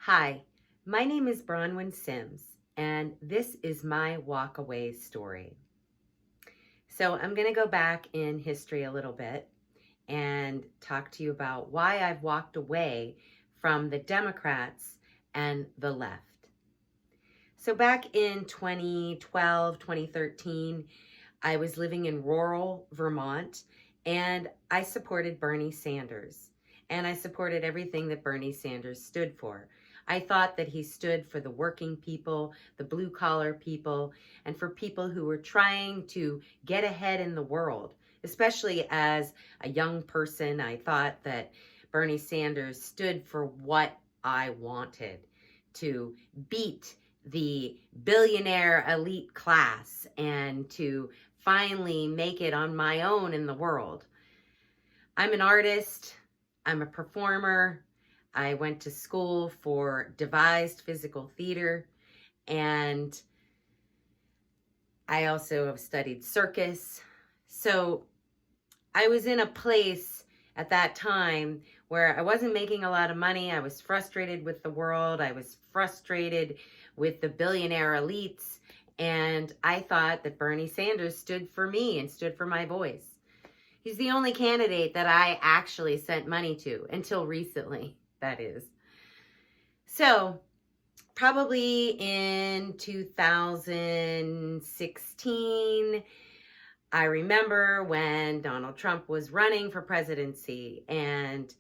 Hi, my name is Bronwyn Sims, and this is my walk away story. So I'm going to go back in history a little bit and talk to you about why I've walked away from the Democrats and the left. So back in 2012, 2013, I was living in rural Vermont, and I supported Bernie Sanders. And I supported everything that Bernie Sanders stood for. I thought that he stood for the working people, the blue collar people, and for people who were trying to get ahead in the world. Especially as a young person, I thought that Bernie Sanders stood for what I wanted: to beat the billionaire elite class and to finally make it on my own in the world. I'm an artist. I'm a performer. I went to school for devised physical theater, and I also have studied circus. So I was in a place at that time where I wasn't making a lot of money. I was frustrated with the world. I was frustrated with the billionaire elites. And I thought that Bernie Sanders stood for me and stood for my voice. He's the only candidate that I actually sent money to, until recently, that is. So probably in 2016, I remember when Donald Trump was running for presidency, and,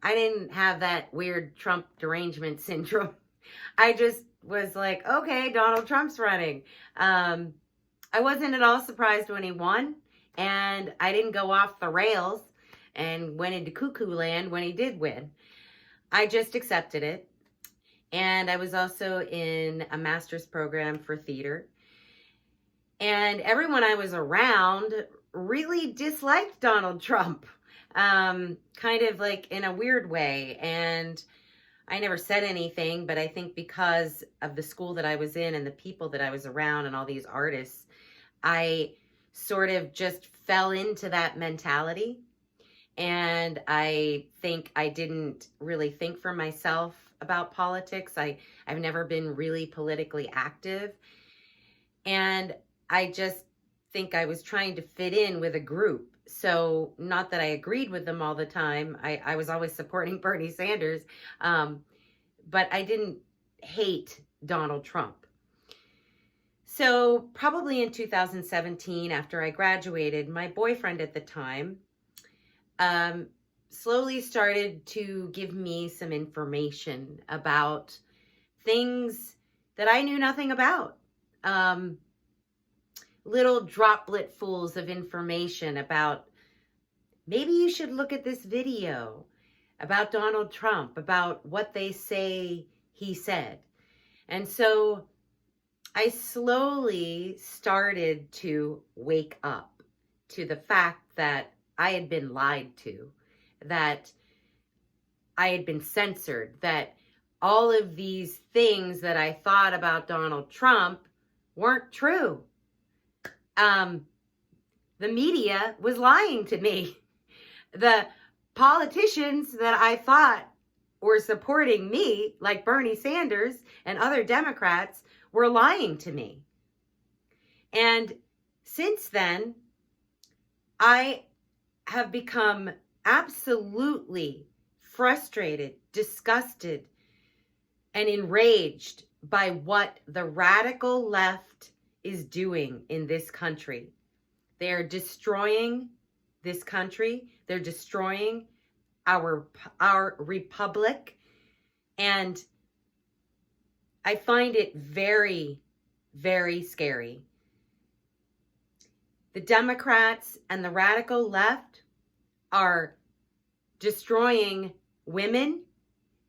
I didn't have that weird Trump derangement syndrome. I just was like, okay, Donald Trump's running. I wasn't at all surprised when he won, and I didn't go off the rails and went into cuckoo land when he did win. I just accepted it. And I was also in a master's program for theater. And everyone I was around really disliked Donald Trump, kind of like in a weird way. And I never said anything, but I think because of the school that I was in and the people that I was around and all these artists, I sort of just fell into that mentality. And I think I didn't really think for myself about politics. I've never been really politically active. And I just think I was trying to fit in with a group. So not that I agreed with them all the time. I was always supporting Bernie Sanders. But I didn't hate Donald Trump. So probably in 2017, after I graduated, my boyfriend at the time slowly started to give me some information about things that I knew nothing about. Little dropletfuls of information about, maybe you should look at this video about Donald Trump, about what they say he said. And so I slowly started to wake up to the fact that I had been lied to, that I had been censored, that all of these things that I thought about Donald Trump weren't true. The media was lying to me. The politicians that I thought were supporting me, like Bernie Sanders and other Democrats, were lying to me. And since then, I have become absolutely frustrated, disgusted, and enraged by what the radical left is doing in this country. They are destroying this country. They're destroying our republic. And I find it very, very scary. The Democrats and the radical left are destroying women.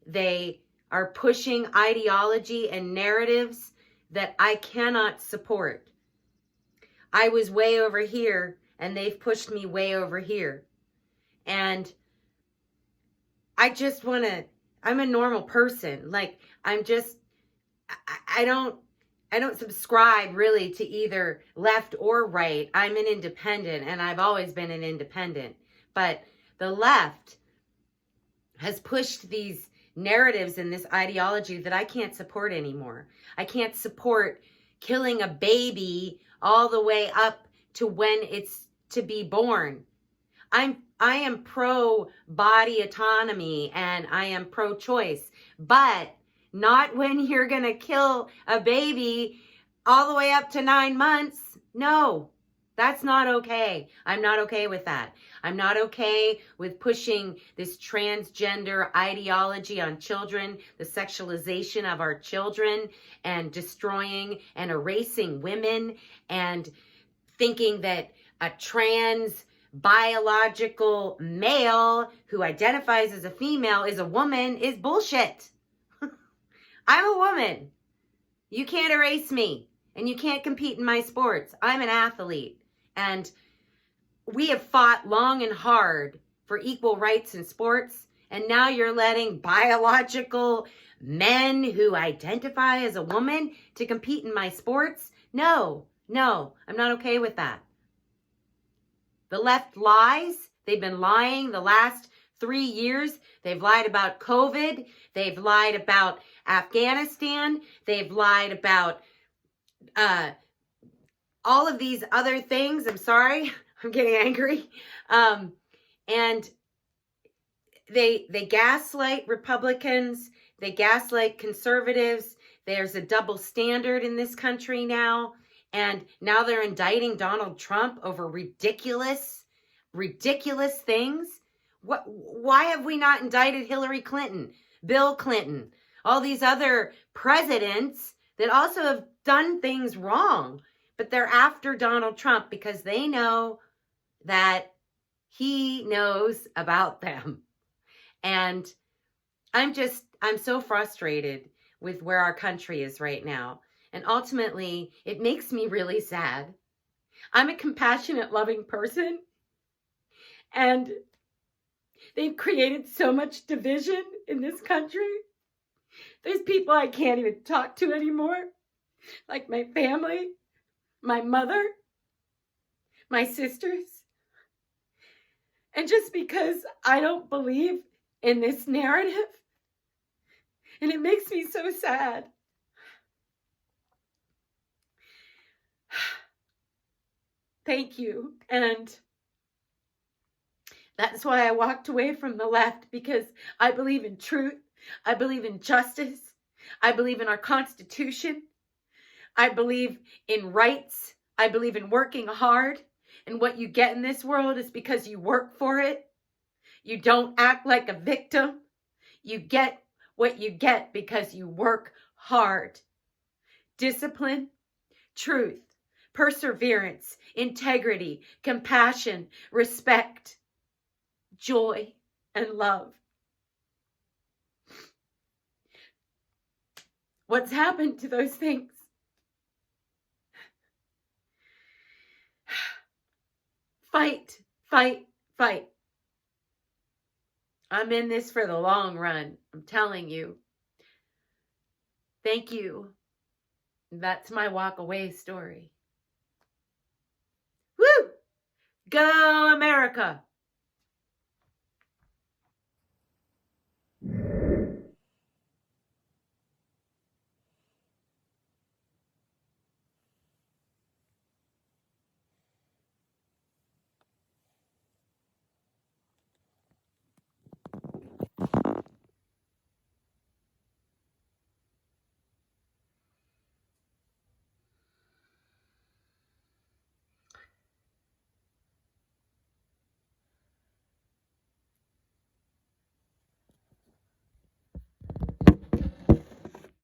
They are pushing ideology and narratives that I cannot support. I was way over here, and they've pushed me way over here. And I just want to, I'm a normal person. Like, I don't subscribe really to either left or right. I'm an independent, and I've always been an independent. But the left has pushed these narratives and this ideology that I can't support anymore. I can't support killing a baby all the way up to when it's to be born. I am pro body autonomy and I am pro choice, but not when you're going to kill a baby all the way up to 9 months. No, that's not okay. I'm not okay with that. I'm not okay with pushing this transgender ideology on children, the sexualization of our children, and destroying and erasing women, and thinking that a trans biological male who identifies as a female is a woman is bullshit. I'm a woman. You can't erase me, and you can't compete in my sports. I'm an athlete, and we have fought long and hard for equal rights in sports, and now you're letting biological men who identify as a woman to compete in my sports? No, I'm not okay with that. The left lies. They've been lying the last 3 years. They've lied about COVID. They've lied about Afghanistan. They've lied about all of these other things. I'm sorry. I'm getting angry. And they gaslight Republicans. They gaslight conservatives. There's a double standard in this country now. And now they're indicting Donald Trump over ridiculous things. Why have we not indicted Hillary Clinton, Bill Clinton, all these other presidents that also have done things wrong? But they're after Donald Trump because they know that he knows about them. And I'm so frustrated with where our country is right now. And ultimately, it makes me really sad. I'm a compassionate, loving person. And they've created so much division in this country. There's people I can't even talk to anymore. Like my family, my mother, my sisters. And just because I don't believe in this narrative, and it makes me so sad. Thank you. And that's why I walked away from the left, because I believe in truth. I believe in justice. I believe in our Constitution. I believe in rights. I believe in working hard. And what you get in this world is because you work for it. You don't act like a victim. You get what you get because you work hard. Discipline, truth, perseverance, integrity, compassion, respect, joy, and love. What's happened to those things? Fight, fight, fight. I'm in this for the long run. I'm telling you. Thank you. That's my walk away story. Woo! Go America!